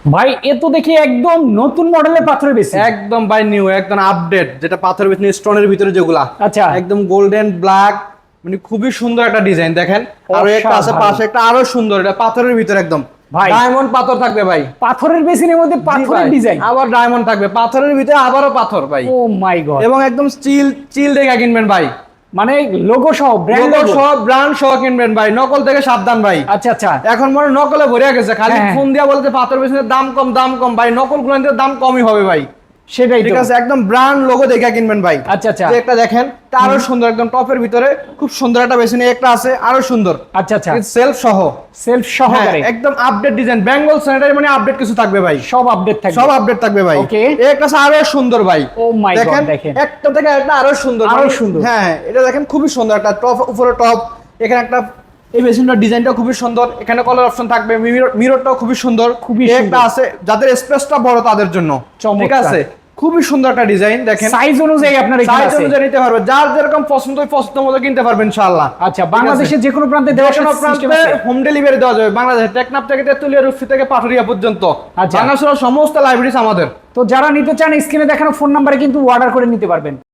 ভাই এ তো দেখি একদম নতুন মডেলের পাথরের বেসিন। একদম ভাই নিউ, একদম আপডেট, যেটা পাথরের ভিতরে স্টোনের ভিতরে যেগুলা আচ্ছা। একদম গোল্ডেন ব্ল্যাক, মানে খুবই সুন্দর একটা ডিজাইন। দেখেন আরো একটা আছে অসাধারণ। পাশে, একটা আরো সুন্দর, এটা পাথরের ভিতরে একদম ভাই। ডায়মন্ড পাথর থাকবে ভাই। পাথরের বেসিনের মধ্যে জি পাথরের ভাই, ডিজাইন। আবার ডায়মন্ড থাকবে পাথরের ভিতরে, আবারও পাথর ভাই। ও মাই গড। এবং একদম স্টিল চিল দেখে কিনবেন ভাই, মানে লোগো সহ, ব্র্যান্ড লোগো লোগো। সহ, ব্র্যান্ড সহ কিনবেন ভাই। নকল থেকে সাবধান ভাই। আচ্ছা আচ্ছা। এখন মনে হয় নকলে ভরে গেছে, খালি হ্যাঁ। ফোন দিয়া বলতে পাথর বেশি দাম কম দাম কম, ভাই নকল গুলোর দাম কমই হবে ভাই। সেটাই ঠিক তো। আছে, একদম ব্র্যান্ড লোগো দেখে কিনবেন ভাই। আচ্ছা আচ্ছা। যে একটা দেখেন, তা আরো সুন্দর, একদম টপের ভিতরে খুব সুন্দর একটা বেসিন একটা আছে, আরো সুন্দর। আচ্ছা আচ্ছা। সেলফ সহ, সেলফ হ্যাঁ, সহকারে একদম আপডেট ডিজাইন। বেঙ্গল স্যানিটারি মানে আপডেট কিছু থাকবে ভাই, সব আপডেট থাকবে। সব আপডেট থাকবে ভাই। Okay. একটা আছে আরো সুন্দর ভাই। ও মাই গড, দেখেন একটা থেকে একটা আরো সুন্দর, আরো মানে সুন্দর। হ্যাঁ, এটা দেখেন খুবই সুন্দর একটা টপ, উপরে টপ, এখানে একটা, এই মেশিনটার ডিজাইনটা খুবই সুন্দর। এখানে কলার অপশন থাকবে, মিররটাও খুবই সুন্দর। খুবই একটা সুন্দর। আছে যাদের স্পেসটা বড় তাদের জন্য, চমৎকার। ঠিক আছে, খুবই সুন্দর একটা ডিজাইন। দেখেন সাইজ অনুযায়ী আপনার এখানে সাইজ আছে। অনুযায়ী নিতে পারবে, যার যেরকম পছন্দ ওই পছন্দ মতো কিনতে পারবেন ইনশাআল্লাহ। আচ্ছা, বাংলাদেশের যে কোনো প্রান্তে দেওয়ার কোনো সিস্টেম প্রান্তে আছে। হোম ডেলিভারি দেওয়া যাবে। বাংলাদেশের টেকনাফ থেকে তেতুলিয়া, রূপসী থেকে পাটুরিয়া পর্যন্ত, আচ্ছা। বাংলাদেশের সমস্ত লাইব্রেরিজ আমাদের। তো যারা নিতে চান স্ক্রিনে দেখানো ফোন নাম্বারে কিন্তু অর্ডার করে নিতে পারবেন।